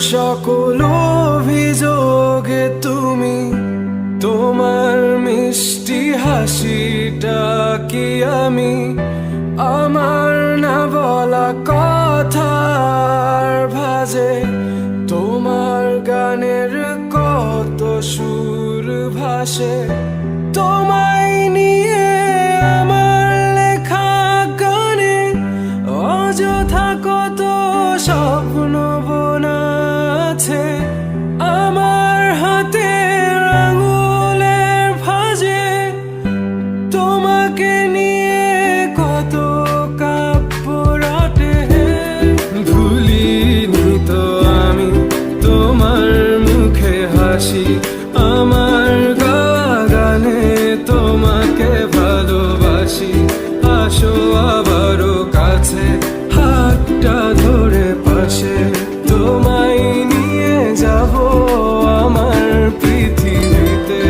সকল অভিযোগে তুমি তোমার মিষ্টি হাসিটা কি আমি আমার না বলা কথার ভাজে তোমার গানের কত সুর ভাসে তোমায় নিয়ে আমার লেখা গানে অযথা কত স্বপ্ন বোনা আছে আমার হাতের আঙুলের ভাঁজে তোমাকে নিয়ে কত কাব্য রটে ভুলিনি তো আমি তোমার মুখে হাসি আমার গাওয়া গানে তোমাকে ভালোবাসি আসো আবারও কাছে হাতটা ধরে পাশে তোমায় নিয়ে যাব আমার পৃথিবীতে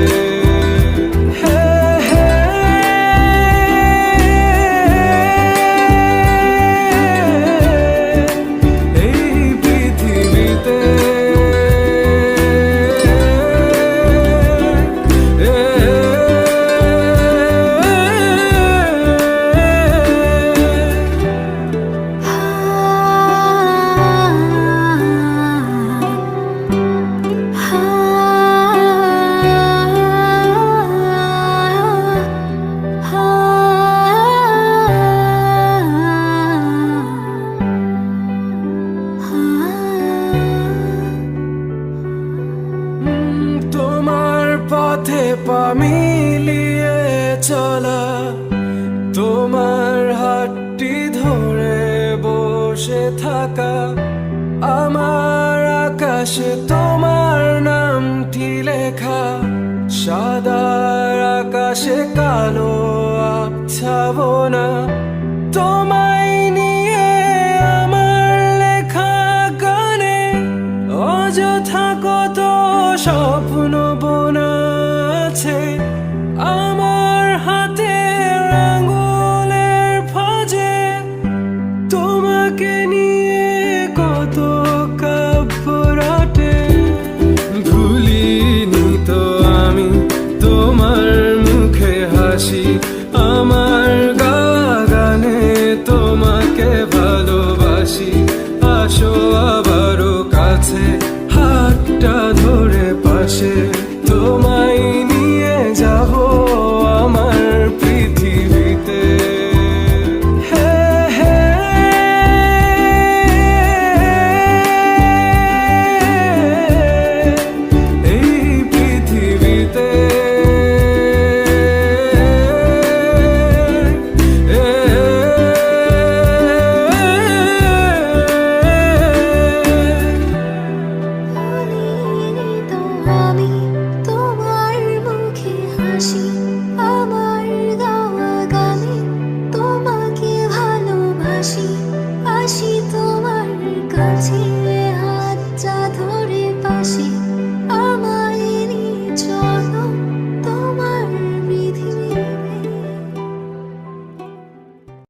এই পৃথিবীতে পথে পা মিলিয়ে চলা তোমার হাতটি ধরে বসে থাকা আমার আকাশে তোমার নামটি লেখা সাদার আকাশে কালো আবছাবনা তোমায় নিয়ে আমার লেখা গানে অযথা কত স্বপ্ন বোনা আছে আমার হাতের আঙুলের ভাঁজে তোমাকে নিয়ে কত কাব্য রটে ভুলিনি তো আমি তোমার মুখে হাসি আমার গাওয়া গানে তোমাকে ভালোবাসি আসো আবারও কাছে হাতটা ধরে পাশে তোমায় নিয়ে যাব আমার পৃথিবীতে এই পৃথিবীতে আমি তোমার মুখে হাসি